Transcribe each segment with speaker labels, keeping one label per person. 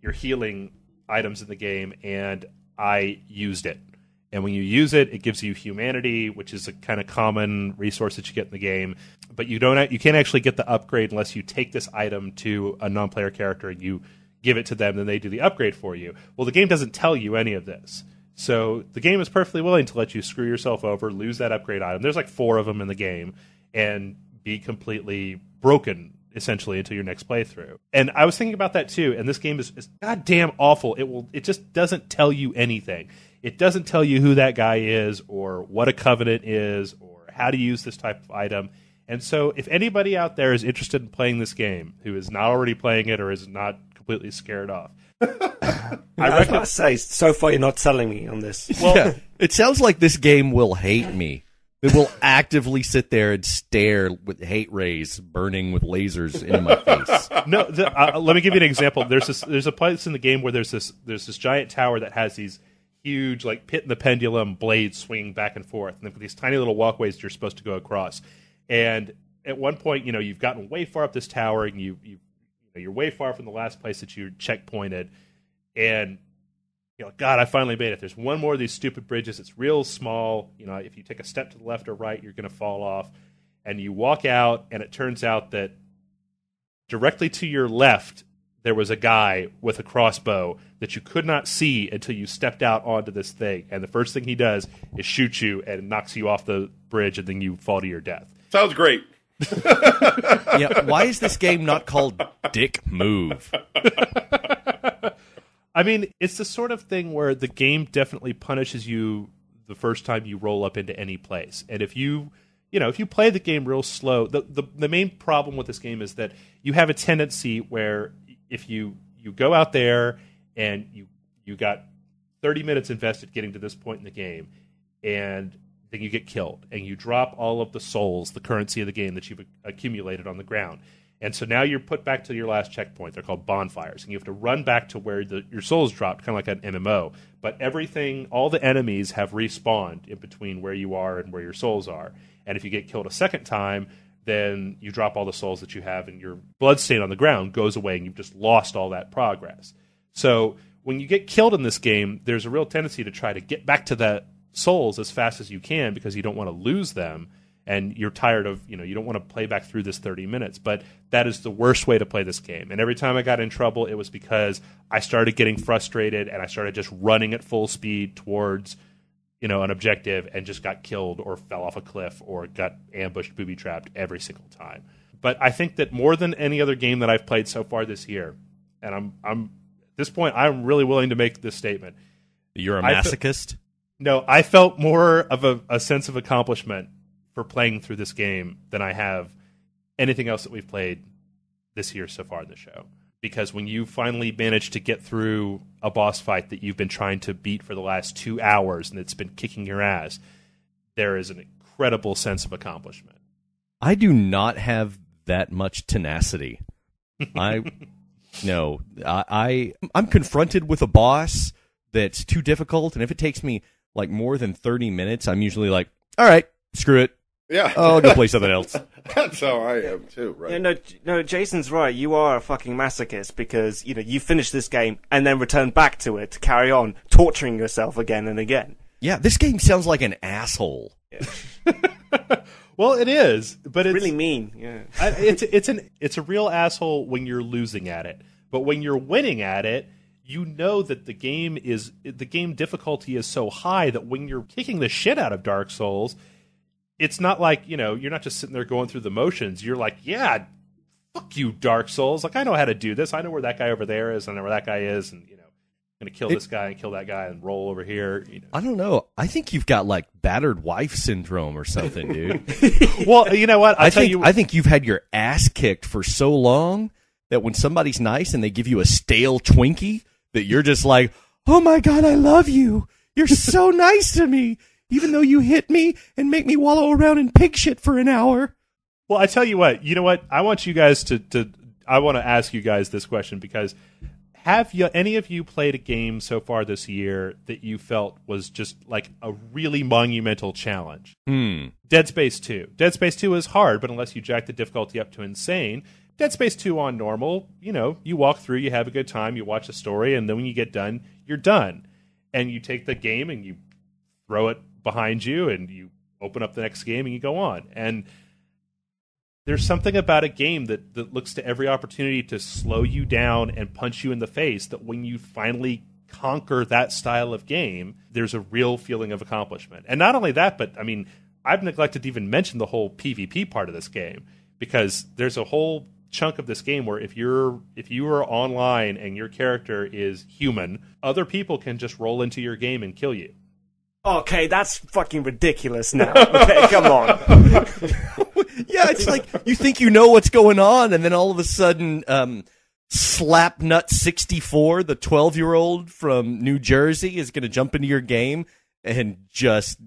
Speaker 1: your healing items in the game, and I used it. And when you use it, it gives you humanity, which is a kind of common resource that you get in the game. But you can't actually get the upgrade unless you take this item to a non-player character and you give it to them, then they do the upgrade for you. Well, the game doesn't tell you any of this. So the game is perfectly willing to let you screw yourself over, lose that upgrade item. There's like 4 of them in the game, and be completely broken, essentially, until your next playthrough. And I was thinking about that too, and this game is goddamn awful. It just doesn't tell you anything. It doesn't tell you who that guy is, or what a covenant is, or how to use this type of item. And so if anybody out there is interested in playing this game, who is not already playing it or is not completely scared off,
Speaker 2: I was about to say, so far you're not selling me on this.
Speaker 3: Well, yeah, it sounds like this game will hate me. It will actively sit there and stare with hate rays burning with lasers into my face.
Speaker 1: No, let me give you an example. There's a place in the game where there's this giant tower that has these huge, like, Pit and the Pendulum blades swinging back and forth, and these tiny little walkways you're supposed to go across. And at one point, you've gotten way far up this tower, and you're way far from the last place that you checkpointed, and God, I finally made it. There's one more of these stupid bridges. It's real small. If you take a step to the left or right, you're going to fall off. And you walk out, and it turns out that directly to your left, there was a guy with a crossbow that you could not see until you stepped out onto this thing. And the first thing he does is shoot you and knocks you off the bridge, and then you fall to your death.
Speaker 4: Sounds great.
Speaker 3: Yeah, why is this game not called Dick Move?
Speaker 1: I mean, it's the sort of thing where the game definitely punishes you the first time you roll up into any place. And if you play the game real slow, the main problem with this game is that you have a tendency where if you go out there and you got 30 minutes invested getting to this point in the game, and then you get killed, and you drop all of the souls, the currency of the game that you've accumulated on the ground. And so now you're put back to your last checkpoint. They're called bonfires. And you have to run back to where your souls dropped, kind of like an MMO. But all the enemies have respawned in between where you are and where your souls are. And if you get killed a second time, then you drop all the souls that you have, and your bloodstain on the ground goes away, and you've just lost all that progress. So when you get killed in this game, there's a real tendency to try to get back to the souls as fast as you can because you don't want to lose them. And you're tired of, you don't want to play back through this 30 minutes. But that is the worst way to play this game. And every time I got in trouble, it was because I started getting frustrated and I started just running at full speed towards, an objective and just got killed or fell off a cliff or got ambushed, booby-trapped every single time. But I think that more than any other game that I've played so far this year, and I'm at this point, I'm really willing to make this statement.
Speaker 3: You're a masochist?
Speaker 1: No, I felt more of a sense of accomplishment for playing through this game than I have anything else that we've played this year so far in the show. Because when you finally manage to get through a boss fight that you've been trying to beat for the last 2 hours and it's been kicking your ass, there is an incredible sense of accomplishment.
Speaker 3: I do not have that much tenacity. I'm confronted with a boss that's too difficult, and if it takes me like more than 30 minutes, I'm usually like, all right, screw it.
Speaker 4: Yeah.
Speaker 3: I'll go play something else.
Speaker 4: That's how I am too, right?
Speaker 2: Yeah, no, Jason's right. You are a fucking masochist because, you finish this game and then return back to it to carry on torturing yourself again and again.
Speaker 3: Yeah, this game sounds like an asshole.
Speaker 2: Yeah.
Speaker 1: Well, it is, but it's
Speaker 2: really mean. Yeah.
Speaker 1: It's a real asshole when you're losing at it. But when you're winning at it, you know that the game difficulty is so high that when you're kicking the shit out of Dark Souls, it's not like, you're not just sitting there going through the motions. You're like, yeah, fuck you, Dark Souls. Like, I know how to do this. I know where that guy over there is. I know where that guy is. And, I'm going to kill this guy and kill that guy and roll over here.
Speaker 3: I don't know. I think you've got, like, battered wife syndrome or something, dude.
Speaker 1: Well, you know what? I
Speaker 3: think you've had your ass kicked for so long that when somebody's nice and they give you a stale Twinkie, that you're just like, oh, my God, I love you. You're so nice to me. Even though you hit me and make me wallow around in pig shit for an hour.
Speaker 1: Well, I tell you what. You know what? I want you guys I want to ask you guys this question because have any of you played a game so far this year that you felt was just like a really monumental challenge? Dead Space 2. Dead Space 2 is hard, but unless you jack the difficulty up to insane, Dead Space 2 on normal, you walk through, you have a good time, you watch the story, and then when you get done, you're done. And you take the game and you throw it behind you, and you open up the next game and you go on. And there's something about a game that looks to every opportunity to slow you down and punch you in the face, that when you finally conquer that style of game, there's a real feeling of accomplishment. And not only that, but I've neglected to even mention the whole PvP part of this game, because there's a whole chunk of this game where if you are online and your character is human, other people can just roll into your game and kill you.
Speaker 2: Okay, that's fucking ridiculous now. Okay, come on.
Speaker 3: Yeah, it's like you think you know what's going on, and then all of a sudden, Slapnut64, the 12-year-old from New Jersey, is going to jump into your game and just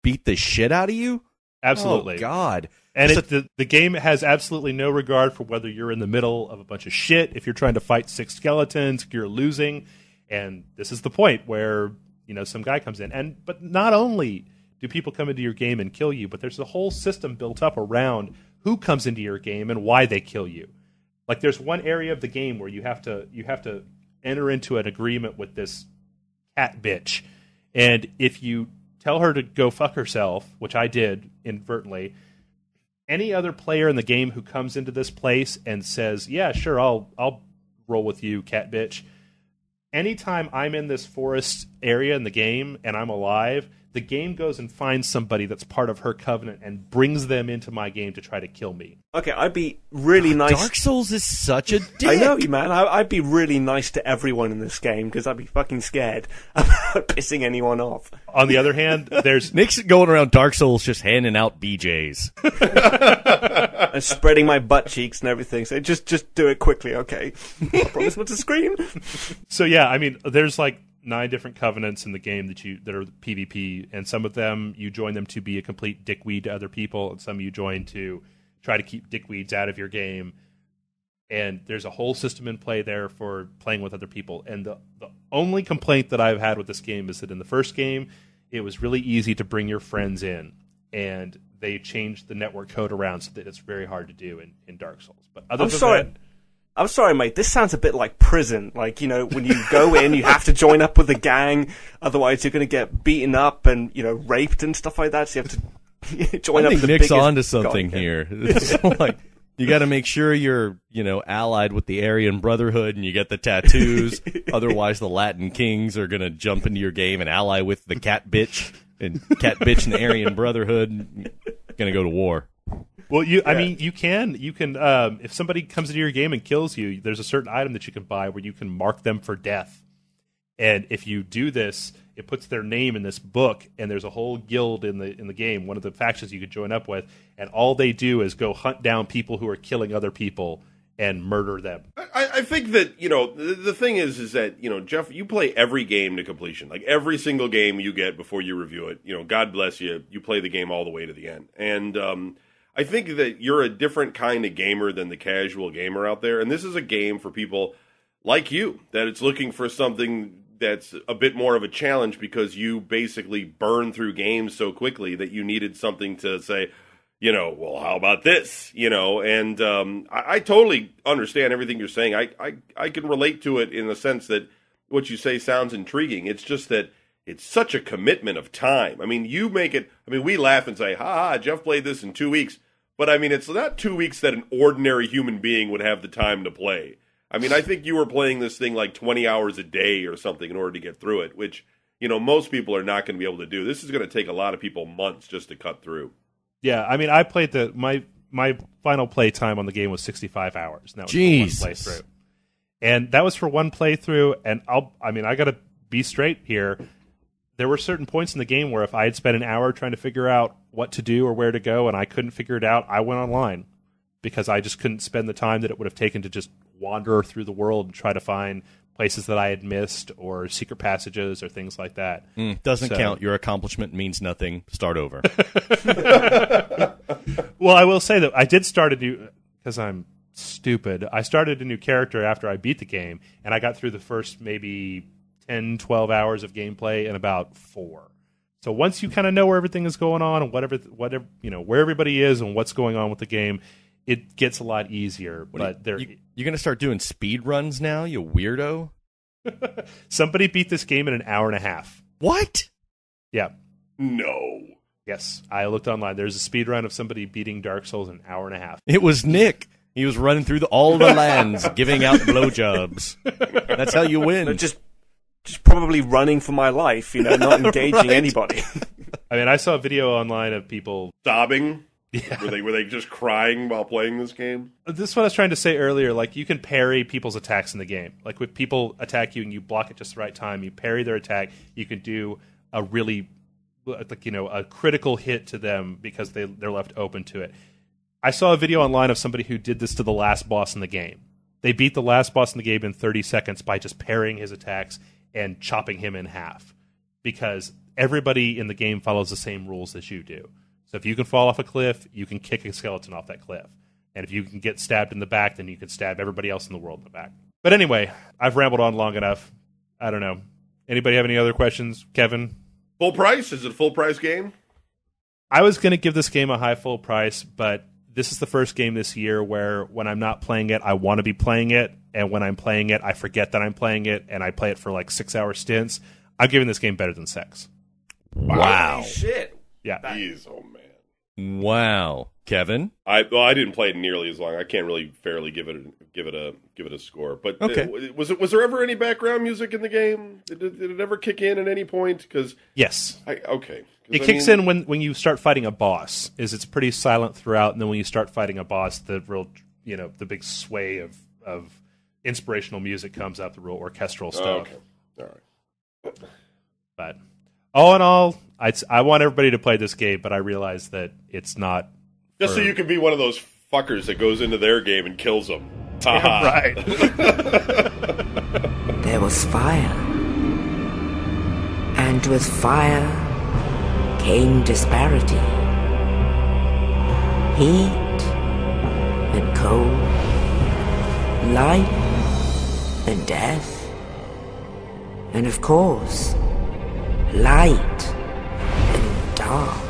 Speaker 3: beat the shit out of you?
Speaker 1: Absolutely.
Speaker 3: Oh, God.
Speaker 1: And the game has absolutely no regard for whether you're in the middle of a bunch of shit. If you're trying to fight 6 skeletons, you're losing. And this is the point where, some guy comes in. But not only do people come into your game and kill you, but there's a whole system built up around who comes into your game and why they kill you. Like, there's one area of the game where you have to enter into an agreement with this cat bitch. And if you tell her to go fuck herself, which I did inadvertently, any other player in the game who comes into this place and says, yeah, sure, I'll roll with you, cat bitch. Anytime I'm in this forest area in the game and I'm alive, the game goes and finds somebody that's part of her covenant and brings them into my game to try to kill me.
Speaker 2: Okay, I'd be really nice.
Speaker 3: Dark Souls is such a dick.
Speaker 2: I know you, man. I'd be really nice to everyone in this game because I'd be fucking scared about pissing anyone off.
Speaker 1: On the other hand, there's
Speaker 3: Nick's going around Dark Souls just handing out BJs.
Speaker 2: And spreading my butt cheeks and everything. So just do it quickly, okay? I promise not to scream.
Speaker 1: So yeah, there's like 9 different covenants in the game that are PvP, and some of them you join them to be a complete dickweed to other people, and some you join to try to keep dickweeds out of your game. And there's a whole system in play there for playing with other people. And the only complaint that I've had with this game is that in the first game, it was really easy to bring your friends in, and they changed the network code around so that it's very hard to do in Dark Souls. But other than that,
Speaker 2: I'm sorry, mate. This sounds a bit like prison. Like, when you go in, you have to join up with a gang. Otherwise, you're going to get beaten up and, raped and stuff like that. So you have to join up with the
Speaker 3: Nick's
Speaker 2: biggest...
Speaker 3: onto something here. It's like, you got to make sure you're, allied with the Aryan Brotherhood and you get the tattoos. Otherwise, the Latin Kings are going to jump into your game and ally with the cat bitch. And cat bitch and the Aryan Brotherhood going to go to war.
Speaker 1: Well, you can if somebody comes into your game and kills you, there's a certain item that you can buy where you can mark them for death. And if you do this, it puts their name in this book, and there's a whole guild in the game, one of the factions you could join up with, and all they do is go hunt down people who are killing other people and murder them.
Speaker 4: I think that, the thing is that, Jeff, you play every game to completion. Like, every single game you get before you review it, God bless you, you play the game all the way to the end. And, I think that you're a different kind of gamer than the casual gamer out there, and this is a game for people like you, that it's looking for something that's a bit more of a challenge because you basically burn through games so quickly that you needed something to say, well, how about this? And I totally understand everything you're saying. I can relate to it in the sense that what you say sounds intriguing. It's just that it's such a commitment of time. You make it, we laugh and say, ha, Jeff played this in 2 weeks. But, it's not 2 weeks that an ordinary human being would have the time to play. I think you were playing this thing like 20 hours a day or something in order to get through it, which, most people are not going to be able to do. This is going to take a lot of people months just to cut through.
Speaker 1: Yeah, I played my final play time on the game was 65 hours. And that was for one playthrough. And that was for one playthrough, and I got to be straight here. There were certain points in the game where if I had spent an hour trying to figure out what to do or where to go and I couldn't figure it out, I went online because I just couldn't spend the time that it would have taken to just wander through the world and try to find places that I had missed or secret passages or things like that.
Speaker 3: Doesn't count. Your accomplishment means nothing. Start over.
Speaker 1: Well, I will say that I did start a new, because I'm stupid, I started a new character after I beat the game, and I got through the first maybe 10, 12 hours of gameplay in about 4. So once you kind of know where everything is going on and whatever where everybody is and what's going on with the game, it gets a lot easier. But
Speaker 3: you're going to start doing speed runs now, you weirdo?
Speaker 1: Somebody beat this game in an hour and a half.
Speaker 3: What?
Speaker 1: Yeah.
Speaker 4: No.
Speaker 1: Yes, I looked online. There's a speed run of somebody beating Dark Souls in an hour and a half.
Speaker 3: It was Nick. He was running through all the lands, giving out blowjobs. That's how you win.
Speaker 2: Just probably running for my life, not engaging anybody.
Speaker 1: I mean, I saw a video online of people
Speaker 4: Sobbing?
Speaker 1: Yeah.
Speaker 4: Were they just crying while playing this game?
Speaker 1: This is what I was trying to say earlier. Like, you can parry people's attacks in the game. Like, when people attack you and you block at just the right time, you parry their attack, you can do a really, a critical hit to them because they're left open to it. I saw a video online of somebody who did this to the last boss in the game. They beat the last boss in the game in 30 seconds by just parrying his attacks and chopping him in half. Because everybody in the game follows the same rules as you do. So if you can fall off a cliff, you can kick a skeleton off that cliff. And if you can get stabbed in the back, then you can stab everybody else in the world in the back. But anyway, I've rambled on long enough. I don't know. Anybody have any other questions? Kevin?
Speaker 4: Full price? Is it a full price game?
Speaker 1: I was going to give this game a high full price, but this is the first game this year where when I'm not playing it, I want to be playing it. And when I'm playing it, I forget that I'm playing it, and I play it for like 6-hour stints. I'm giving this game better than sex.
Speaker 3: Wow.
Speaker 2: Holy shit.
Speaker 1: Yeah.
Speaker 4: Jeez, oh man.
Speaker 3: Wow. Kevin?
Speaker 4: I didn't play it nearly as long. I can't really fairly give it a score. But
Speaker 3: okay.
Speaker 4: Was there ever any background music in the game? Did it ever kick in at any point? Because
Speaker 1: yes.
Speaker 4: Okay.
Speaker 1: It kicks in when you start fighting a boss. It's pretty silent throughout, and then when you start fighting a boss, the real the big sway of inspirational music comes out, the real orchestral stuff.
Speaker 4: Okay. All right.
Speaker 1: But all in all, I want everybody to play this game, but I realize that it's not.
Speaker 4: Just so you can be one of those fuckers that goes into their game and kills them.
Speaker 1: Right.
Speaker 5: There was fire. And with fire came disparity. Heat and cold. Life and death. And of course, light and dark.